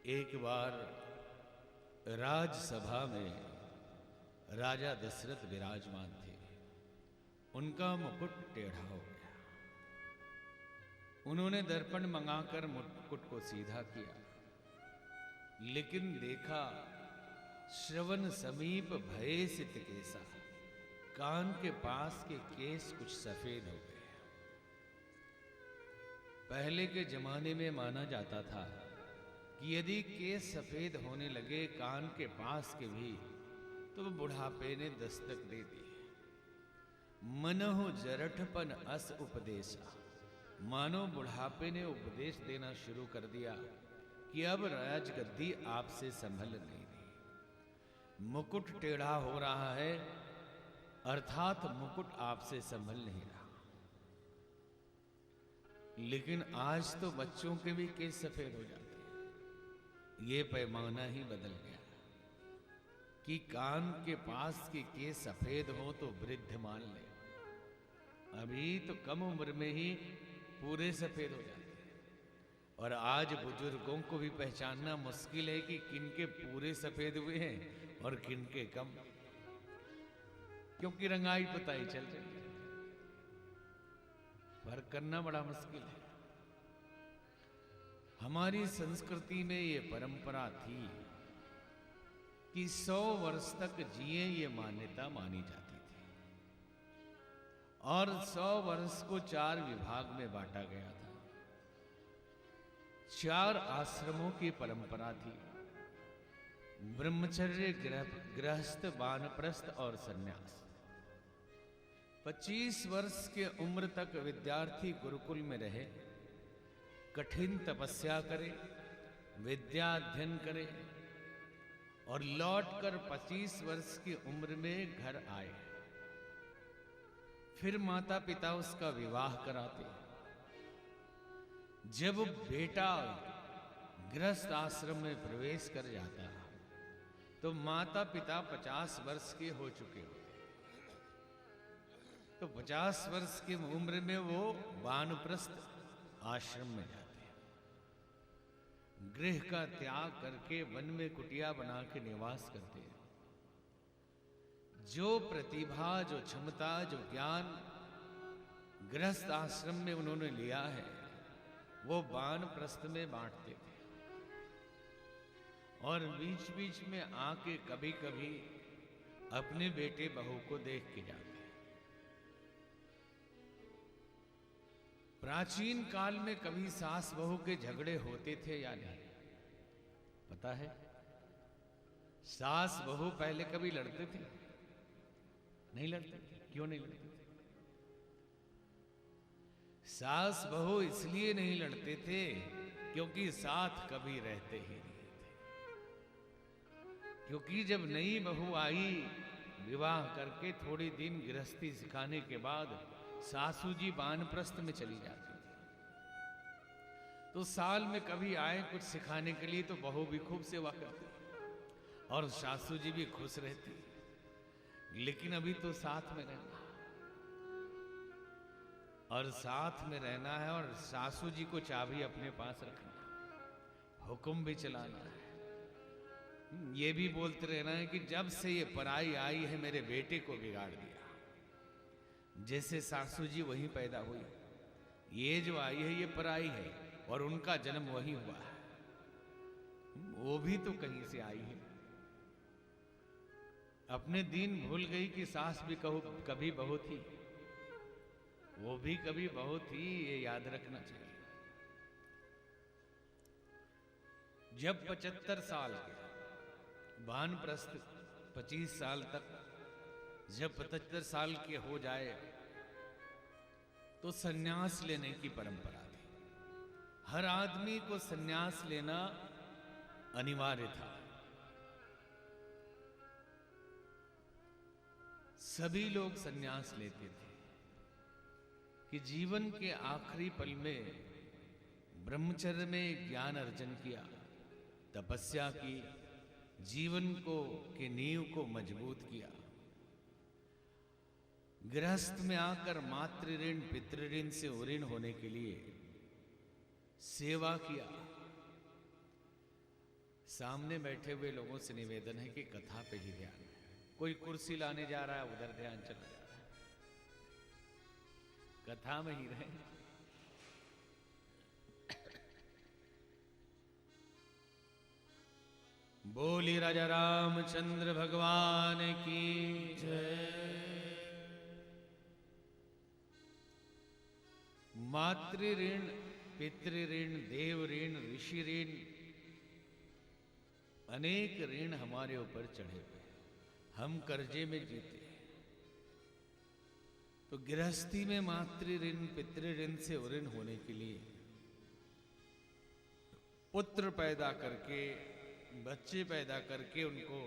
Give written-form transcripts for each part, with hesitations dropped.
एक बार राजसभा में राजा दशरथ विराजमान थे। उनका मुकुट टेढ़ा हो गया। उन्होंने दर्पण मंगाकर मुकुट को सीधा किया, लेकिन देखा श्रवण समीप भये सित केसा, कान के पास के केस कुछ सफेद हो गए। पहले के जमाने में माना जाता था कि यदि केस सफेद होने लगे कान के पास के भी, तो बुढ़ापे ने दस्तक दे दी। मनहु जरठपन अस उपदेशा, मानो बुढ़ापे ने उपदेश देना शुरू कर दिया कि अब राजगद्दी आपसे संभल नहीं रही। मुकुट टेढ़ा हो रहा है, अर्थात मुकुट आपसे संभल नहीं रहा। लेकिन आज तो बच्चों के भी केस सफेद हो जाते हैं। ये पैमाना ही बदल गया कि कान के पास के केस सफेद हो तो वृद्ध मान ले। अभी तो कम उम्र में ही पूरे सफेद हो जाते हैं। और आज बुजुर्गों को भी पहचानना मुश्किल है कि किनके पूरे सफेद हुए हैं और किनके कम, क्योंकि रंगाई पुताई चल रही है। फर्क करना बड़ा मुश्किल है। हमारी संस्कृति में ये परंपरा थी कि 100 वर्ष तक जिए, ये मान्यता मानी जाती थी। और 100 वर्ष को 4 विभाग में बांटा गया था। 4 आश्रमों की परंपरा थी: ब्रह्मचर्य, गृहस्थ, वानप्रस्थ और सन्यास। 25 वर्ष के उम्र तक विद्यार्थी गुरुकुल में रहे, कठिन तपस्या करे, विद्या अध्ययन करे और लौटकर 25 वर्ष की उम्र में घर आए। फिर माता पिता उसका विवाह कराते। जब बेटा गृहस्थ आश्रम में प्रवेश कर जाता तो माता पिता 50 वर्ष के हो चुके होते। तो 50 वर्ष की उम्र में वो वानप्रस्थ आश्रम में जाते। गृह का त्याग करके वन में कुटिया बना के निवास करते हैं। जो प्रतिभा, जो क्षमता, जो ज्ञान गृहस्थ आश्रम में उन्होंने लिया है, वो वानप्रस्थ में बांटते थे। और बीच बीच में आके कभी कभी अपने बेटे बहू को देख के जाते। प्राचीन काल में कभी सास बहू के झगड़े होते थे या नहीं, पता है? सास बहू पहले कभी लड़ते थे? नहीं लड़ते थे। क्यों नहीं लड़ते थे? सास बहू इसलिए नहीं लड़ते थे क्योंकि साथ कभी रहते ही नहीं थे। क्योंकि जब नई बहू आई, विवाह करके थोड़ी दिन गृहस्थी सिखाने के बाद सासू जी वानप्रस्थ में चली जाती थी। तो साल में कभी आए कुछ सिखाने के लिए तो बहू भी खूब सेवा करती और सासू जी भी खुश रहती। लेकिन अभी तो साथ में रहना, और साथ में रहना है, और सासू जी को चाबी अपने पास रखना, हुक्म भी चलाना है। ये भी बोलते रहना है कि जब से ये पराई आई है मेरे बेटे को बिगाड़ दिया। जैसे सासू जी वहीं पैदा हुई, ये जो आई है ये पराई है, और उनका जन्म वहीं हुआ है। वो भी तो कहीं से आई है। अपने दिन भूल गई कि सास भी कभी बहू थी, वो भी कभी बहू थी, ये याद रखना चाहिए। जब 75 साल के वानप्रस्थ 25 साल तक, जब 75 साल के हो जाए तो सन्यास लेने की परंपरा थी। हर आदमी को सन्यास लेना अनिवार्य था। सभी लोग सन्यास लेते थे कि जीवन के आखिरी पल में ब्रह्मचर्य में ज्ञान अर्जन किया, तपस्या की, जीवन को के नींव को मजबूत किया। गृहस्थ में आकर मातृ ऋण पितृ ऋण से उऋण होने के लिए सेवा किया। सामने बैठे हुए लोगों से निवेदन है कि कथा पे ही ध्यान है। कोई कुर्सी लाने जा रहा है, उधर ध्यान चला जा रहा है, कथा में ही रहे। बोली राजा रामचंद्र भगवान की जय। मातृ ऋण पितृ ऋण देव ऋण ऋषि ऋण अनेक ऋण हमारे ऊपर चढ़े हुए, हम कर्जे में जीते। तो गृहस्थी में मातृ ऋण पितृ ऋण से उऋण होने के लिए पुत्र पैदा करके, बच्चे पैदा करके उनको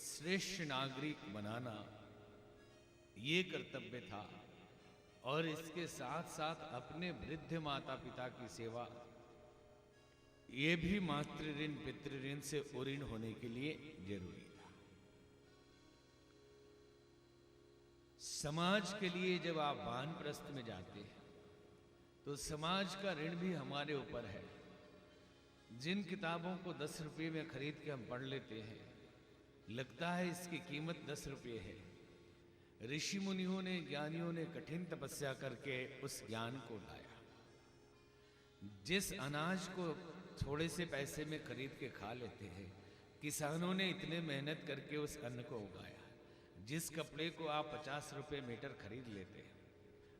श्रेष्ठ नागरिक बनाना ये कर्तव्य था। और इसके साथ साथ अपने वृद्ध माता पिता की सेवा, ये भी मातृ ऋण पितृ ऋण से उऋण होने के लिए जरूरी था। समाज के लिए जब आप वानप्रस्थ में जाते हैं तो समाज का ऋण भी हमारे ऊपर है। जिन किताबों को 10 रुपये में खरीद के हम पढ़ लेते हैं, लगता है इसकी कीमत 10 रुपये है। ऋषि मुनियों ने, ज्ञानियों ने कठिन तपस्या करके उस ज्ञान को लाया। जिस अनाज को थोड़े से पैसे में खरीद के खा लेते हैं, किसानों ने इतने मेहनत करके उस अन्न को उगाया। जिस कपड़े को आप 50 रुपये मीटर खरीद लेते हैं,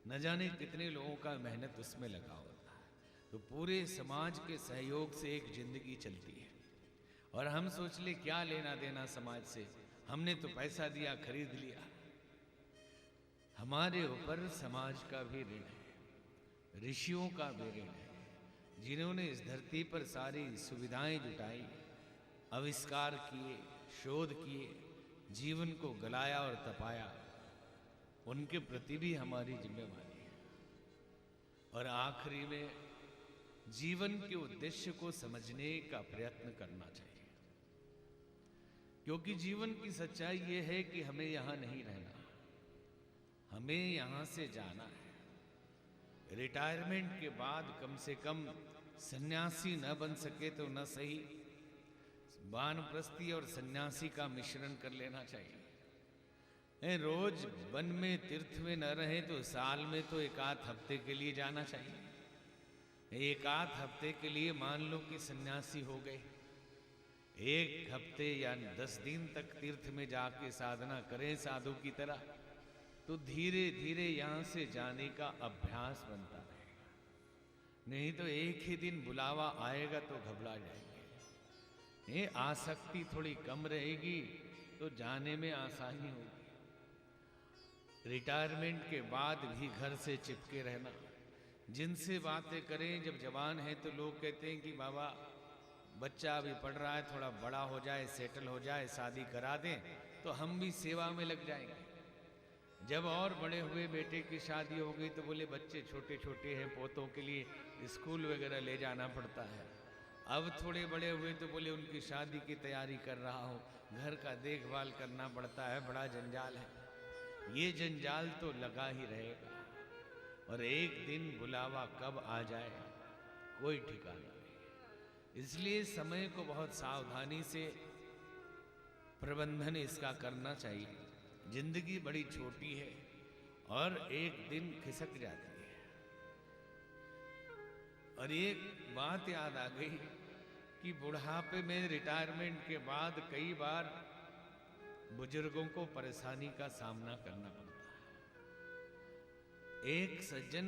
न जाने कितने लोगों का मेहनत उसमें लगा होता है। तो पूरे समाज के सहयोग से एक जिंदगी चलती है। और हम सोच ले क्या लेना देना समाज से, हमने तो पैसा दिया, खरीद लिया। हमारे ऊपर समाज का भी ऋण है, ऋषियों का भी ऋण है, जिन्होंने इस धरती पर सारी सुविधाएं जुटाई, आविष्कार किए, शोध किए, जीवन को गलाया और तपाया। उनके प्रति भी हमारी जिम्मेवारी है। और आखिरी में जीवन के उद्देश्य को समझने का प्रयत्न करना चाहिए। क्योंकि जीवन की सच्चाई ये है कि हमें यहां नहीं रहना, हमें यहां से जाना है। रिटायरमेंट के बाद कम से कम सन्यासी न बन सके तो न सही, वानप्रस्थी और सन्यासी का मिश्रण कर लेना चाहिए। रोज वन में तीर्थ में न रहे तो साल में तो एक आध हफ्ते के लिए जाना चाहिए। एक आध हफ्ते के लिए मान लो कि सन्यासी हो गए, एक हफ्ते या 10 दिन तक तीर्थ में जाके साधना करें साधु की तरह, तो धीरे धीरे यहां से जाने का अभ्यास बनता रहेगा। नहीं तो एक ही दिन बुलावा आएगा तो घबरा जाएंगे। ये आसक्ति थोड़ी कम रहेगी तो जाने में आसानी होगी। रिटायरमेंट के बाद भी घर से चिपके रहना, जिनसे बातें करें, जब जवान है तो लोग कहते हैं कि बाबा बच्चा अभी पढ़ रहा है, थोड़ा बड़ा हो जाए, सेटल हो जाए, शादी करा दें तो हम भी सेवा में लग जाएंगे। जब और बड़े हुए, बेटे की शादी हो गई तो बोले बच्चे छोटे छोटे हैं, पोतों के लिए स्कूल वगैरह ले जाना पड़ता है। अब थोड़े बड़े हुए तो बोले उनकी शादी की तैयारी कर रहा हूँ, घर का देखभाल करना पड़ता है, बड़ा जंजाल है। ये जंजाल तो लगा ही रहेगा और एक दिन बुलावा कब आ जाए कोई ठिकाना नहीं। इसलिए समय को बहुत सावधानी से प्रबंधन इसका करना चाहिए। जिंदगी बड़ी छोटी है और एक दिन खिसक जाती है। और एक बात याद आ गई कि बुढ़ापे में, रिटायरमेंट के बाद कई बार बुजुर्गों को परेशानी का सामना करना पड़ता है। एक सज्जन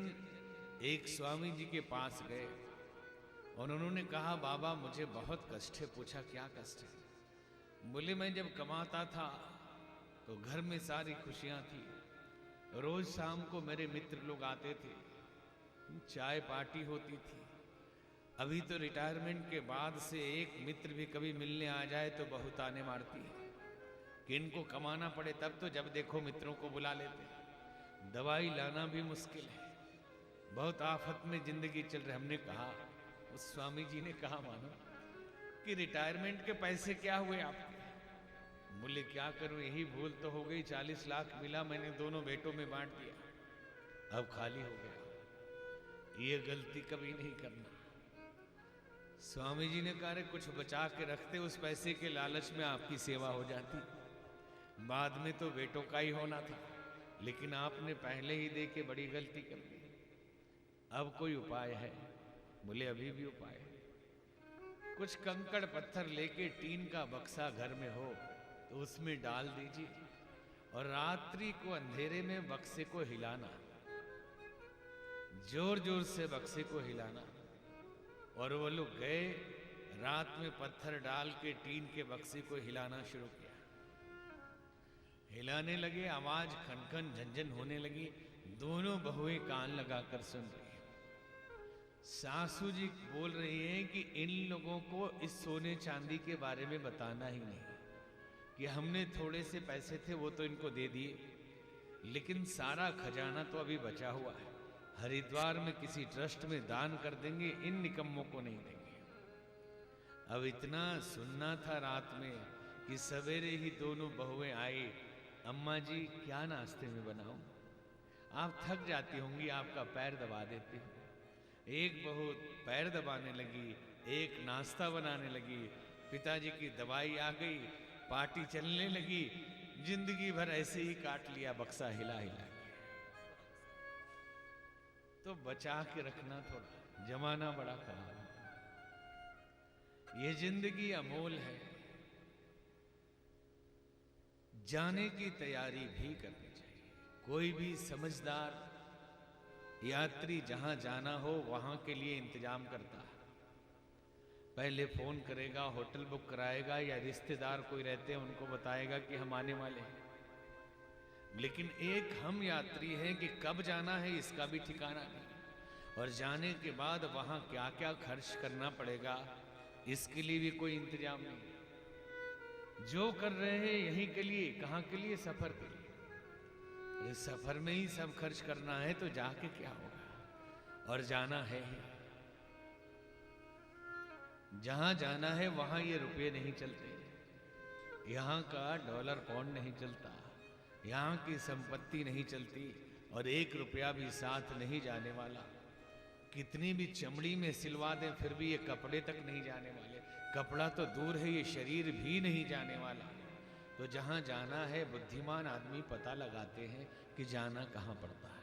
एक स्वामी जी के पास गए और उन्होंने कहा, बाबा मुझे बहुत कष्ट है। पूछा क्या कष्ट है? बोले मैं जब कमाता था तो घर में सारी खुशियां थी, रोज शाम को मेरे मित्र लोग आते थे, चाय पार्टी होती थी। अभी तो रिटायरमेंट के बाद से एक मित्र भी कभी मिलने आ जाए तो बहुत ताने मारती है कि इनको कमाना पड़े, तब तो जब देखो मित्रों को बुला लेते। दवाई लाना भी मुश्किल है, बहुत आफत में जिंदगी चल रही। हमने कहा, उस स्वामी जी ने कहा, मानो कि रिटायरमेंट के पैसे क्या हुए आपके? बोले क्या करूं, यही भूल तो हो गई, 40 लाख मिला, मैंने दोनों बेटों में बांट दिया, अब खाली हो गया, ये गलती कभी नहीं करना। स्वामी जी ने कहा कुछ बचा के रखते, उस पैसे के लालच में आपकी सेवा हो जाती, बाद में तो बेटों का ही होना था, लेकिन आपने पहले ही दे के बड़ी गलती कर दी। अब कोई उपाय है? बोले अभी भी उपाय है। कुछ कंकड़ पत्थर लेके टीन का बक्सा घर में हो तो उसमें डाल दीजिए और रात्रि को अंधेरे में बक्से को हिलाना, जोर जोर से बक्से को हिलाना। और वो लोग गए, रात में पत्थर डाल के टीन के बक्से को हिलाना शुरू किया। हिलाने लगे, आवाज खनखन झंझन होने लगी। दोनों बहुएं कान लगाकर सुन रही हैं। सासू जी बोल रही हैं कि इन लोगों को इस सोने चांदी के बारे में बताना ही नहीं, कि हमने थोड़े से पैसे थे वो तो इनको दे दिए, लेकिन सारा खजाना तो अभी बचा हुआ है, हरिद्वार में किसी ट्रस्ट में दान कर देंगे, इन निकम्मों को नहीं देंगे। अब इतना सुनना था रात में कि सवेरे ही दोनों बहुएं आई। अम्मा जी क्या नाश्ते में बनाऊं? आप थक जाती होंगी, आपका पैर दबा देती हूं। एक बहू पैर दबाने लगी, एक नाश्ता बनाने लगी, पिताजी की दवाई आ गई, पार्टी चलने लगी। जिंदगी भर ऐसे ही काट लिया बक्सा हिला हिला के। तो बचा के रखना थोड़ा, जमाना बड़ा खराब है, ये जिंदगी अमोल है, जाने की तैयारी भी करनी चाहिए। कोई भी समझदार यात्री जहां जाना हो वहां के लिए इंतजाम करता है, पहले फोन करेगा, होटल बुक कराएगा, या रिश्तेदार कोई रहते हैं उनको बताएगा कि हम आने वाले हैं। लेकिन एक हम यात्री हैं कि कब जाना है इसका भी ठिकाना नहीं, और जाने के बाद वहां क्या क्या खर्च करना पड़ेगा इसके लिए भी कोई इंतजाम नहीं। जो कर रहे हैं यहीं के लिए, कहां के लिए? सफर के लिए। अरे सफर में ही सब खर्च करना है तो जाके क्या होगा? और जाना है ही, जहां जाना है वहां ये रुपये नहीं चलते, यहां का डॉलर पाउंड नहीं चलता, यहां की संपत्ति नहीं चलती, और 1 रुपया भी साथ नहीं जाने वाला। कितनी भी चमड़ी में सिलवा दें फिर भी ये कपड़े तक नहीं जाने वाले, कपड़ा तो दूर है, ये शरीर भी नहीं जाने वाला। तो जहां जाना है बुद्धिमान आदमी पता लगाते हैं कि जाना कहां पड़ता है,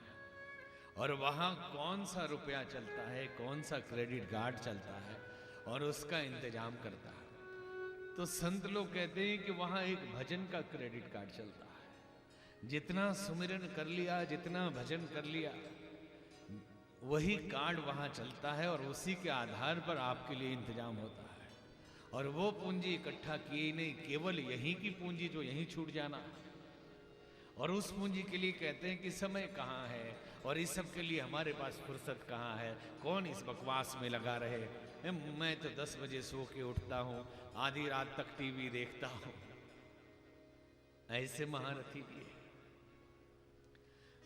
और वहां कौन सा रुपया चलता है, कौन सा क्रेडिट कार्ड चलता है, और उसका इंतजाम करता है। तो संत लोग कहते हैं कि वहां एक भजन का क्रेडिट कार्ड चलता है। जितना सुमिरन कर लिया, जितना भजन कर लिया, वही कार्ड वहां चलता है, और उसी के आधार पर आपके लिए इंतजाम होता है। और वो पूंजी इकट्ठा किए नहीं, केवल यहीं की पूंजी जो यहीं छूट जाना, और उस पूंजी के लिए कहते हैं कि समय कहाँ है, और इस सब के लिए हमारे पास फुर्सत कहाँ है, कौन इस बकवास में लगा रहे। मैं तो 10 बजे सो के उठता हूँ, आधी रात तक टीवी देखता हूँ। ऐसे महारथी भी है।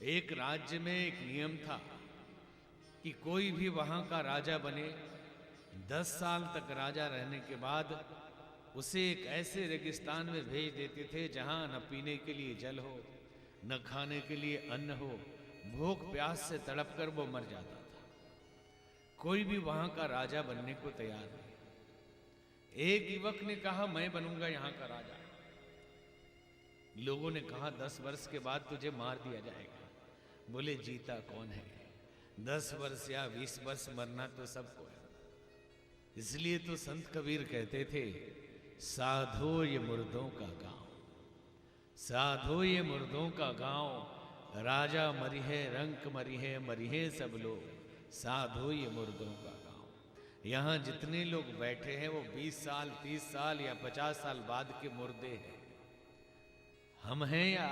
एक राज्य में एक नियम था कि कोई भी वहां का राजा बने, 10 साल तक राजा रहने के बाद उसे एक ऐसे रेगिस्तान में भेज देते थे जहां न पीने के लिए जल हो, न खाने के लिए अन्न हो, भूख प्यास से तड़प कर वो मर जाता था। कोई भी वहां का राजा बनने को तैयार नहीं। एक युवक ने कहा मैं बनूंगा यहां का राजा। लोगों ने कहा 10 वर्ष के बाद तुझे मार दिया जाएगा। बोले जीता कौन है, 10 वर्ष या 20 वर्ष मरना तो सबको है। इसलिए तो संत कबीर कहते थे, साधो ये मुर्दों का गांव, साधो ये मुर्दों का गांव, राजा मरी है, रंक मरी है सब लोग, साधो ये मुर्दों का गांव। यहाँ जितने लोग बैठे हैं वो 20 साल 30 साल या 50 साल बाद के मुर्दे हैं। हम हैं या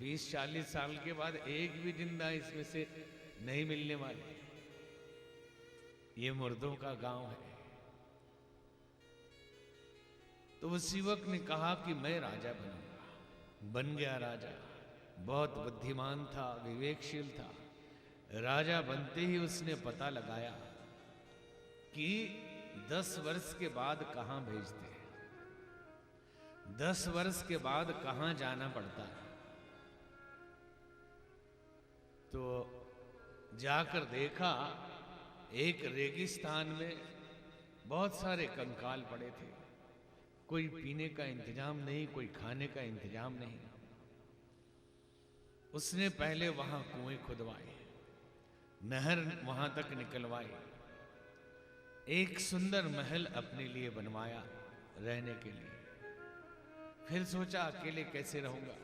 20-40 साल के बाद एक भी जिंदा इसमें से नहीं मिलने वाले। ये मुर्दों का गांव है। तो उस युवक ने कहा कि मैं राजा बनूंगा। बन गया राजा। बहुत बुद्धिमान था, विवेकशील था। राजा बनते ही उसने पता लगाया कि 10 वर्ष के बाद कहां भेजते हैं। 10 वर्ष के बाद कहां जाना पड़ता है। तो जाकर देखा, एक रेगिस्तान में बहुत सारे कंकाल पड़े थे। कोई पीने का इंतजाम नहीं, कोई खाने का इंतजाम नहीं। उसने पहले वहां कुएं खुदवाए, नहर वहां तक निकलवाई, एक सुंदर महल अपने लिए बनवाया रहने के लिए। फिर सोचा अकेले कैसे रहूंगा,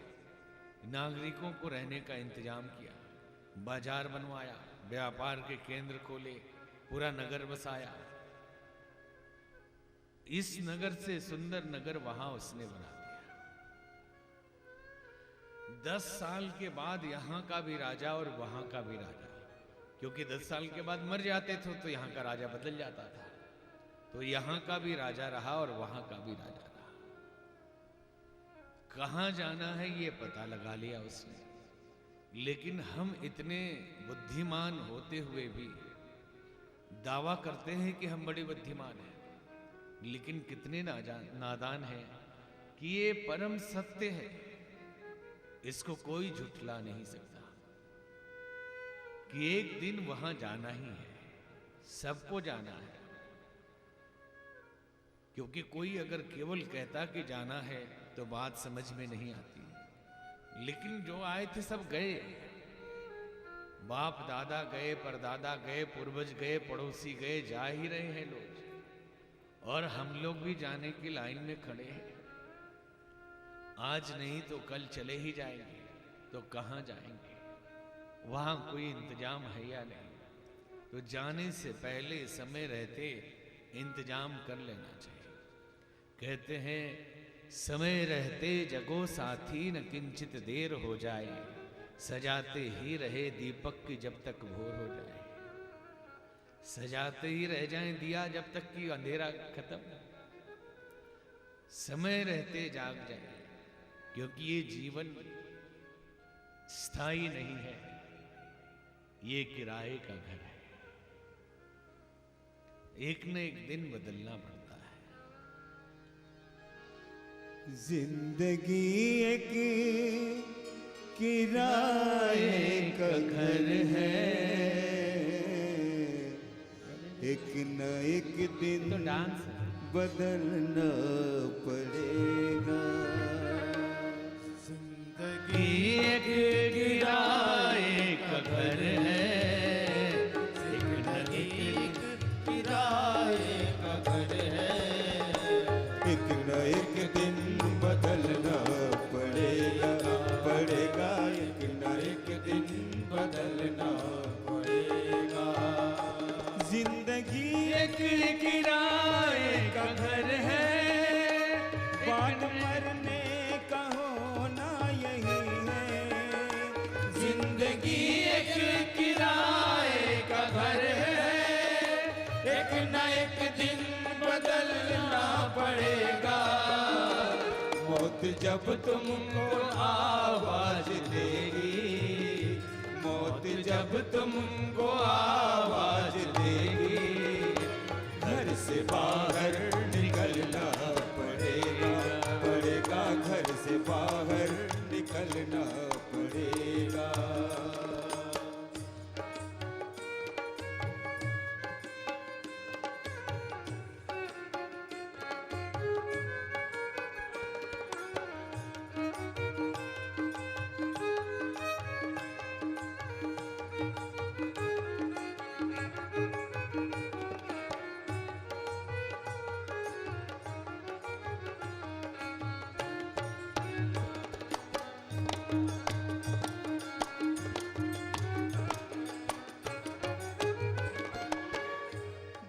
नागरिकों को रहने का इंतजाम किया, बाजार बनवाया, व्यापार के केंद्र खोले, पूरा नगर बसाया। इस नगर से सुंदर नगर वहां उसने बना दिया। 10 साल के बाद यहां का भी राजा और वहां का भी राजा, क्योंकि 10 साल के बाद मर जाते थे तो यहां का राजा बदल जाता था, तो यहां का भी राजा रहा और वहां का भी राजा रहा। कहां जाना है ये पता लगा लिया उसने। लेकिन हम इतने बुद्धिमान होते हुए भी दावा करते हैं कि हम बड़े बुद्धिमान हैं, लेकिन कितने नादान हैं कि ये परम सत्य है, इसको कोई झुठला नहीं सकता कि एक दिन वहां जाना ही है, सबको जाना है। क्योंकि कोई अगर केवल कहता कि जाना है तो बात समझ में नहीं आती, लेकिन जो आए थे सब गए, बाप दादा गए, परदादा गए, पूर्वज गए, पड़ोसी गए, जा ही रहे हैं लोग, और हम लोग भी जाने की लाइन में खड़े हैं। आज नहीं तो कल चले ही जाएंगे, तो कहां जाएंगे, वहां कोई इंतजाम है या नहीं। तो जाने से पहले समय रहते इंतजाम कर लेना चाहिए। कहते हैं समय रहते जगो साथी, न किंचित देर हो जाए, सजाते ही रहे दीपक की जब तक भोर हो जाए। सजाते ही रह जाएं दिया जब तक कि अंधेरा खत्म। समय रहते जाग जाए, क्योंकि ये जीवन स्थायी नहीं है, ये किराए का घर है, एक न एक दिन बदलना पड़ता है। जिंदगी एक किराए का घर है, एक न एक दिन तो डांस बदलना पड़ेगा। जिंदगी एक किराए का घर है, एक न एक किराए का घर है, एक न एक दिन बदलना पड़ेगा, पड़ेगा, एक न एक दिन बदलना पड़ेगा। जिंदगी एक किराए का घर है, बात मरने का होना यही है। जिंदगी एक किराए का घर है, एक न एक दिन बदलना पड़ेगा। मौत जब तुमको आवाज देगी, मौत जब तुमको आवाज देगी, घर से बाहर निकलना पड़ेगा, पड़ेगा, घर से बाहर निकलना पड़ेगा।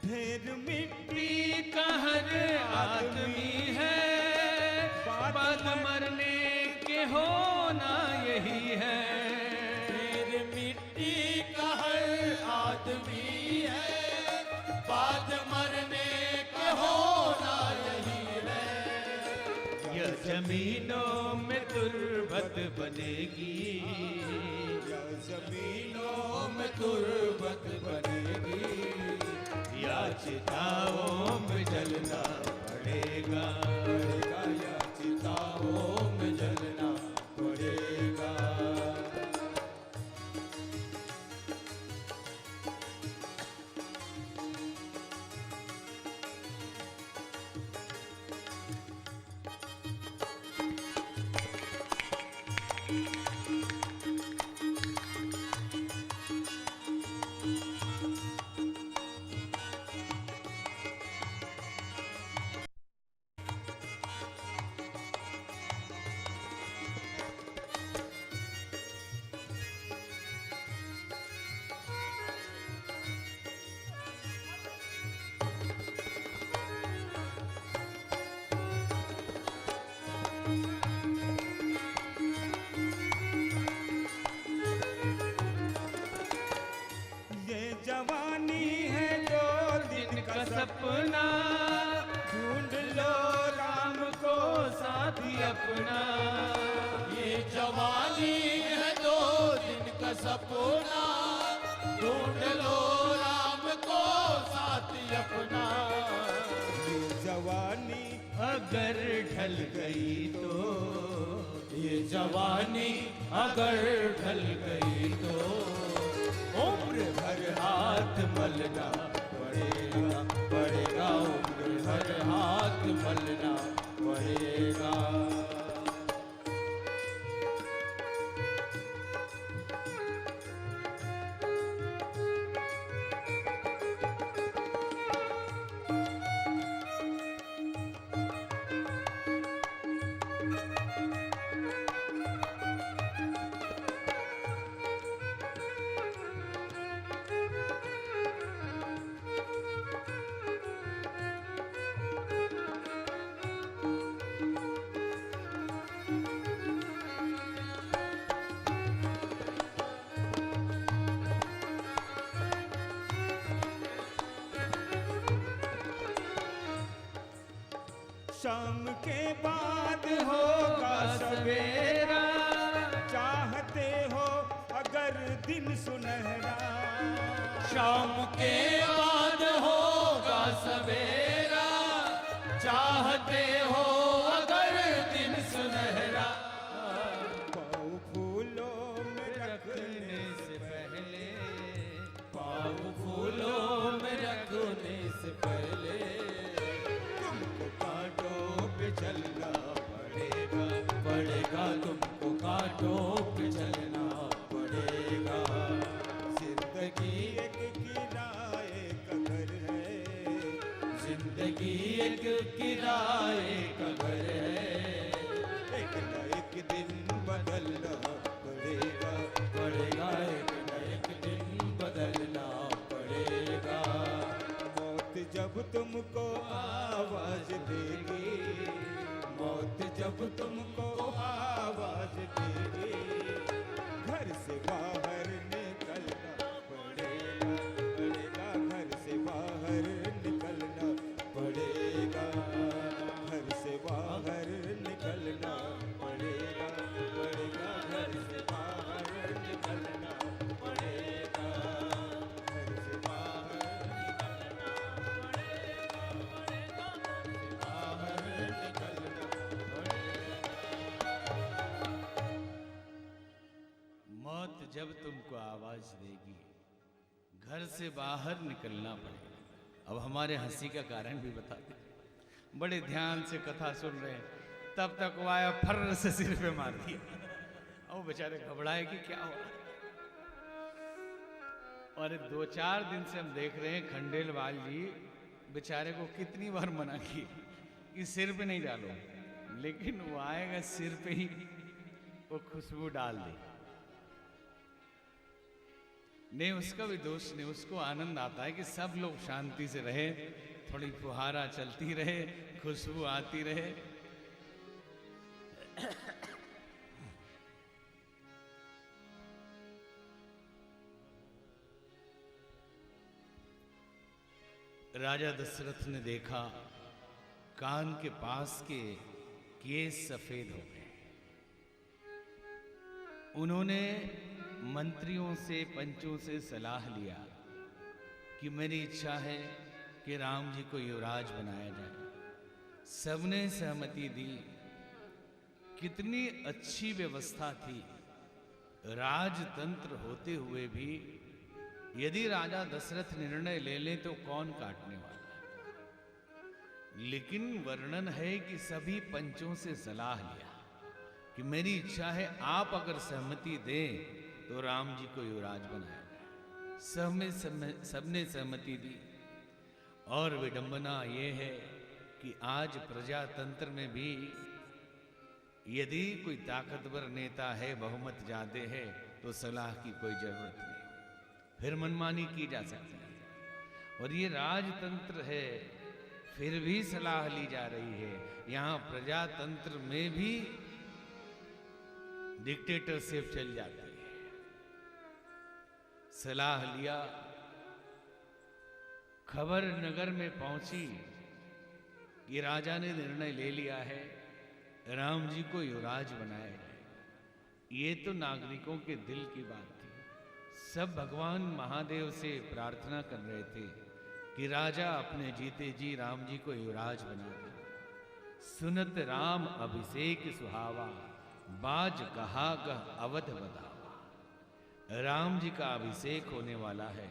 ढेर मिट्टी का हर आदमी है, बाद मरने के होना यही है। ढेर मिट्टी का हर आदमी है, बाद मरने के होना यही है। यह जमीनों में तुर्बत बनेगी, या जमीनों में तुर्बत बनेगी, या चिताओं में जलना पड़ेगा। या चिता ये जवानी है जो दिन का सपना ढूंढ लो राम को साथी अपना। ये जवानी है दो दिन का सपना ढूंढ लो राम को साथी अपना। ये जवानी अगर ढल गई तो, ये जवानी अगर ढल गई तो उम्र भर हाथ मलना पड़ेगा पड़ेगा, उम्र भर हाथ मलना पड़ेगा। शाम के बाद होगा सवेरा, चाहते हो अगर दिन सुनहरा। शाम के बाद होगा सवेरा, चाहते हो अगर दिन सुनहरा। पाँव फूलों में रखने से पहले, पाँव फूलों में रखने से पहले तुमको कांटों पे चलना पड़ेगा पड़ेगा, तुमको कांटों पे चलना पड़ेगा। जिंदगी एक किराए का घर है, जिंदगी एक किराए का घर है। एक न एक दिन बदलना पड़ेगा पड़ेगा, एक न एक दिन बदलना पड़ेगा। मौत जब तुमको आवाज देगी, मौत जब तुमको आवाज देगी, घर से बाहर निकलना पड़ेगा पड़ेगा, घर से बाहर निकलना पड़ेगा, घर से बाहर निकलना पड़ेगा पड़ेगा, घर से बाहर निकलना पड़ेगा, घर से बाहर मौत जब तुमको आवाज देगी, घर से बाहर निकलना पड़ेगा। अब हमारे हंसी का कारण भी बता दें। बड़े ध्यान से कथा सुन रहे हैं, तब तक वो आया, फर्र से सिर पे मार दिया। अब वो बेचारे घबराए कि क्या हुआ। और 2-4 दिन से हम देख रहे हैं खंडेलवाल जी बेचारे को कितनी बार मना किए कि सिर पे नहीं डालो, लेकिन वो आएगा सिर पे ही वो खुशबू डाल दे। नहीं उसका भी दोष नहीं, उसको आनंद आता है कि सब लोग शांति से रहे, थोड़ी फुहारा चलती रहे, खुशबू आती रहे। राजा दशरथ ने देखा कान के पास के केस सफेद हो गए। उन्होंने मंत्रियों से, पंचों से सलाह लिया कि मेरी इच्छा है कि राम जी को युवराज बनाया जाए। सबने सहमति दी। कितनी अच्छी व्यवस्था थी। राजतंत्र होते हुए भी यदि राजा दशरथ निर्णय ले लें तो कौन काटने वाला है। लेकिन वर्णन है कि सभी पंचों से सलाह लिया कि मेरी इच्छा है आप अगर सहमति दें तो राम जी को युवराज बनाया जाए। सबने सहमति दी। और विडंबना ये है कि आज प्रजातंत्र में भी यदि कोई ताकतवर नेता है, बहुमत ज्यादा है, तो सलाह की कोई जरूरत नहीं, फिर मनमानी की जा सकती है। और ये राजतंत्र है, फिर भी सलाह ली जा रही है। यहां प्रजातंत्र में भी डिक्टेटरशिप चल जाती है। सलाह लिया, खबर नगर में पहुंची कि राजा ने निर्णय ले लिया है राम जी को युवराज बनाया जाए। ये तो नागरिकों के दिल की बात थी। सब भगवान महादेव से प्रार्थना कर रहे थे कि राजा अपने जीते जी राम जी को युवराज बना दे। सुनत राम अभिषेक सुहावा, बाज कहा गह अवध बधावा। राम जी का अभिषेक होने वाला है,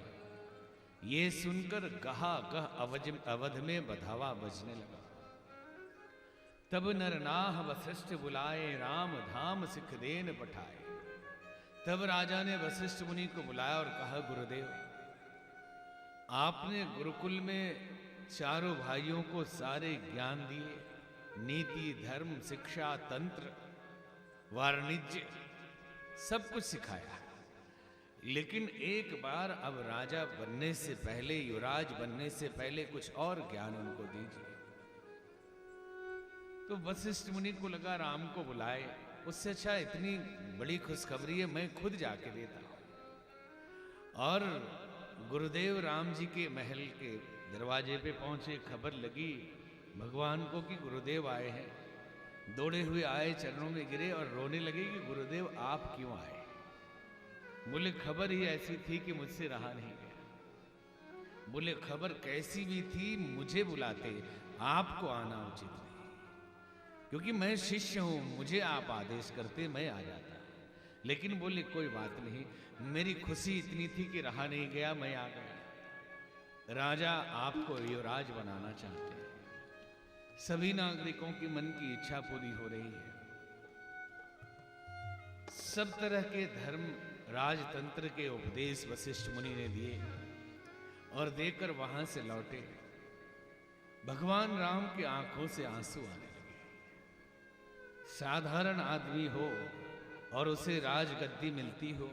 ये सुनकर कहा गह अवध में बधावा बजने लगा। तब नरनाह वशिष्ठ बुलाए, राम धाम सिख देन पठाए। तब राजा ने वशिष्ठ मुनि को बुलाया और कहा, गुरुदेव, आपने गुरुकुल में चारों भाइयों को सारे ज्ञान दिए, नीति, धर्म, शिक्षा, तंत्र, वाणिज्य, सब कुछ सिखाया। लेकिन एक बार अब राजा बनने से पहले, युवराज बनने से पहले कुछ और ज्ञान उनको दीजिए। तो वशिष्ठ मुनि को लगा राम को बुलाए, उससे अच्छा इतनी बड़ी खुशखबरी है, मैं खुद जाके देता हूं। और गुरुदेव राम जी के महल के दरवाजे पे पहुंचे, खबर लगी भगवान को कि गुरुदेव आए हैं। दौड़े हुए आए, चरणों में गिरे और रोने लगे कि गुरुदेव आप क्यों आए। बोले खबर ही ऐसी थी कि मुझसे रहा नहीं गया। बोले खबर कैसी भी थी, मुझे बुलाते, आपको आना उचित नहीं, क्योंकि मैं शिष्य हूं, मुझे आप आदेश करते मैं आ जाता। लेकिन बोले कोई बात नहीं, मेरी खुशी इतनी थी कि रहा नहीं गया, मैं आ गया। राजा आपको युवराज बनाना चाहते हैं। सभी नागरिकों की मन की इच्छा पूरी हो रही है। सब तरह के धर्म, राजतंत्र के उपदेश वशिष्ठ मुनि ने दिए और देकर वहां से लौटे। भगवान राम की आंखों से आंसू आने लगे। साधारण आदमी हो और उसे राजगद्दी मिलती हो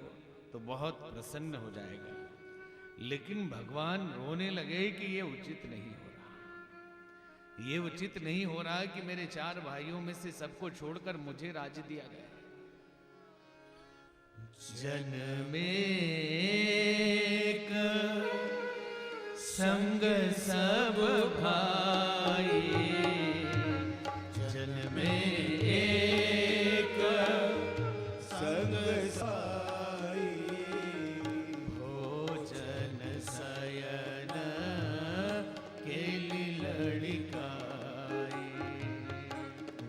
तो बहुत प्रसन्न हो जाएगा, लेकिन भगवान रोने लगे कि ये उचित नहीं हो रहा। ये उचित नहीं हो रहा कि मेरे चार भाइयों में से सबको छोड़कर मुझे राज्य दिया गया। जन में एक संग सब भाई, जन में एक संग साई, भोजन शयन केली लड़काई,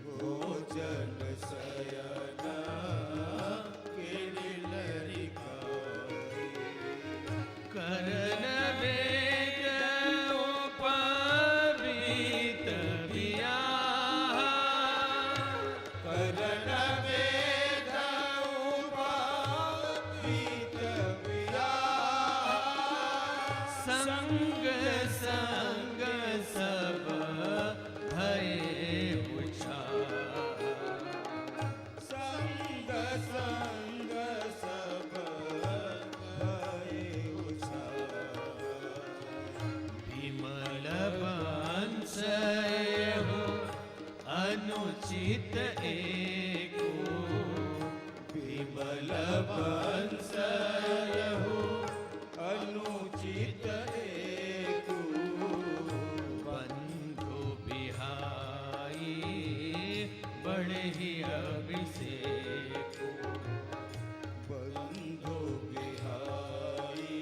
भोजन शयन केली लड़काई, करन वेद उपवीत बियाह, करण वेद उपवीत बियाह, संग संग सब भये उछाल, संग संग सब भये उछाल, विमल वंश हो अनुचित एको, विमल वंश हो अनुचित एकु, बंधु बिहाई बढ़ी अभिषेक, बंधु बिहाई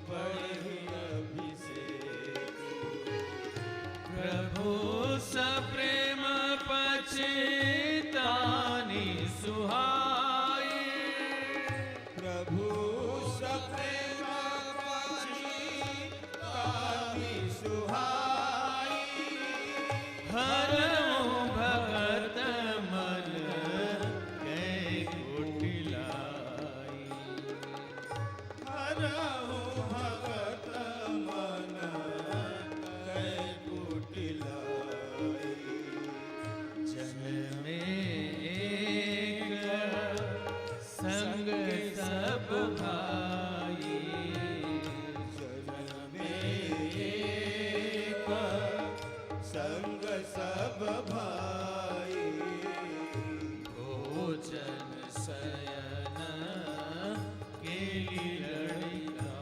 बढ़ी अभिषेक, प्रभु सप्रेम पछतानी सुहाई, प्रभु सप्रेम पछतानी सुहाई, हरऊ भगत मन जन में एक संग सब भाई, जन में एक संग सब भाई, भोजन शयन केली लड़िका,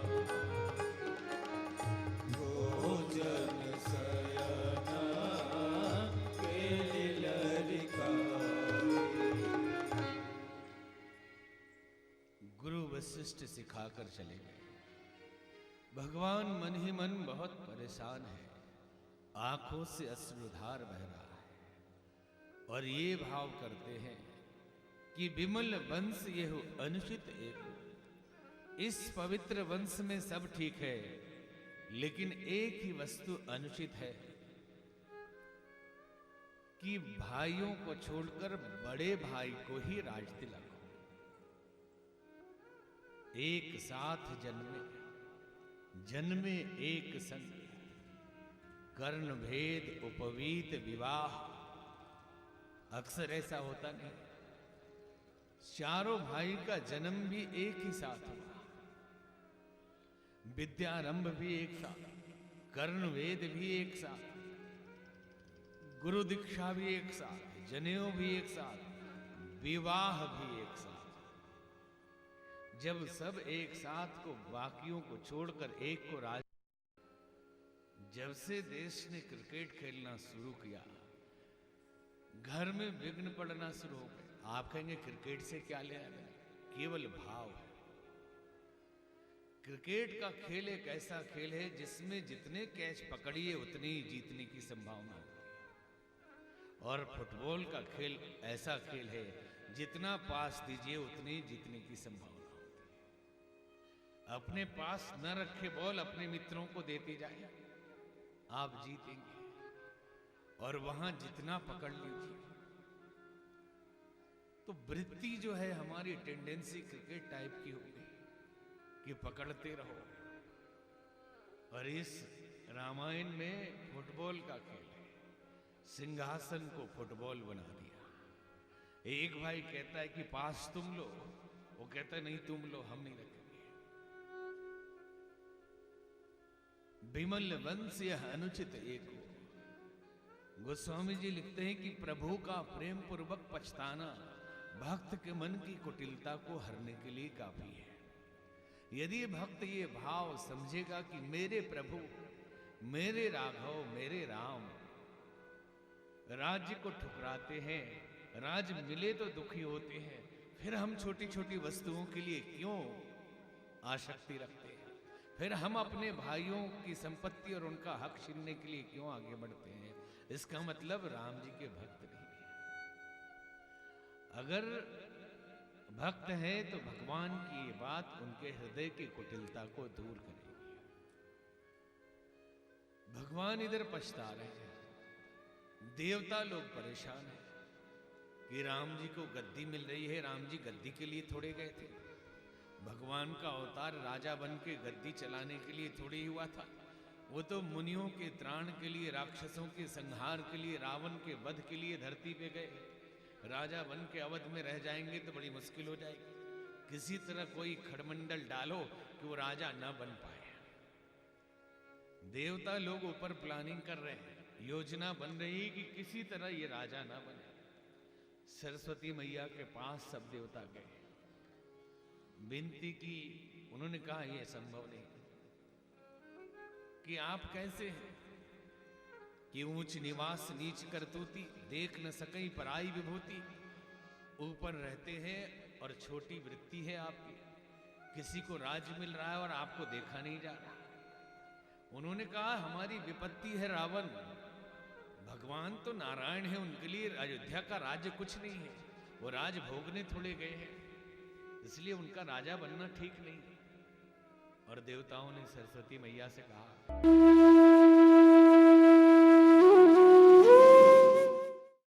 भोजन शयन केली लड़िका। गुरु वशिष्ठ सिखाकर चले गए। भगवान मन ही मन बहुत परेशान है, आंखों से अश्रुधार बह रहा है और ये भाव करते हैं कि विमल वंश ये हो अनुचित एक। इस पवित्र वंश में सब ठीक है, लेकिन एक ही वस्तु अनुचित है कि भाइयों को छोड़कर बड़े भाई को ही राज तिलक हो। एक साथ जन्मे एक संग, कर्ण भेद उपवीत विवाह। अक्सर ऐसा होता नहीं, चारों भाई का जन्म भी एक ही साथ हुआ, विद्यारंभ भी एक साथ, कर्ण वेद भी एक साथ, गुरु दीक्षा भी एक साथ, जनेऊ भी एक साथ, विवाह भी एक साथ। जब सब एक साथ को बाकियों को छोड़कर एक को राज। जब से देश ने क्रिकेट खेलना शुरू किया, घर में विघ्न पड़ना शुरू हो गए। आप कहेंगे क्रिकेट से क्या लेना देना? केवल भाव है। क्रिकेट का खेल एक ऐसा खेल है जिसमें जितने कैच पकड़िए उतनी ही जीतने की संभावना होती है, और फुटबॉल का खेल ऐसा खेल है जितना पास दीजिए उतनी ही जीतने की संभावना होती है। अपने पास न रखे बॉल अपने मित्रों को देते जाए, आप जीतेंगे, और वहां जितना पकड़ लीजिए। तो वृत्ति जो है हमारी टेंडेंसी क्रिकेट टाइप की हो गई कि पकड़ते रहो। और इस रामायण में फुटबॉल का खेल है, सिंहासन को फुटबॉल बना दिया। एक भाई कहता है कि पास तुम लो, वो कहता है नहीं तुम लो, हम नहीं रखेंगे। विमल वंश यह अनुचित एक हो। गोस्वामी जी लिखते हैं कि प्रभु का प्रेम पूर्वक पछताना भक्त के मन की कुटिलता को हरने के लिए काफी है। यदि भक्त ये भाव समझेगा कि मेरे प्रभु, मेरे राघव, मेरे राम राज्य को ठुकराते हैं, राज मिले तो दुखी होते हैं, फिर हम छोटी छोटी वस्तुओं के लिए क्यों आसक्ति रखते हैं? फिर हम अपने भाइयों की संपत्ति और उनका हक छीनने के लिए क्यों आगे बढ़ते हैं? इसका मतलब राम जी के भक्त नहीं है। अगर भक्त हैं तो भगवान की ये बात उनके हृदय की कुटिलता को दूर करेगी। भगवान इधर पछता रहे हैं, देवता लोग परेशान हैं कि राम जी को गद्दी मिल रही है। राम जी गद्दी के लिए थोड़े गए थे, भगवान का अवतार राजा बन के गद्दी चलाने के लिए थोड़ी हुआ था। वो तो मुनियों के त्राण के लिए, राक्षसों के संहार के लिए, रावण के वध के लिए धरती पे गए। राजा बन के अवध में रह जाएंगे तो बड़ी मुश्किल हो जाएगी। किसी तरह कोई खड़मंडल डालो कि वो राजा न बन पाए। देवता लोग ऊपर प्लानिंग कर रहे हैं, योजना बन रही है कि किसी तरह ये राजा ना बने। सरस्वती मैया के पास सब देवता गए, विनती की। उन्होंने कहा यह संभव नहीं कि आप कैसे हैं कि ऊंच निवास नीच करतूती, देख न सकई पराई विभूति। ऊपर रहते हैं और छोटी वृत्ति है आपकी, किसी को राज मिल रहा है और आपको देखा नहीं जा रहा। उन्होंने कहा हमारी विपत्ति है रावण, भगवान तो नारायण है, उनके लिए अयोध्या का राज्य कुछ नहीं है, वो राज भोगने थोड़े गए हैं, इसलिए उनका राजा बनना ठीक नहीं। और देवताओं ने सरस्वती मैया से कहा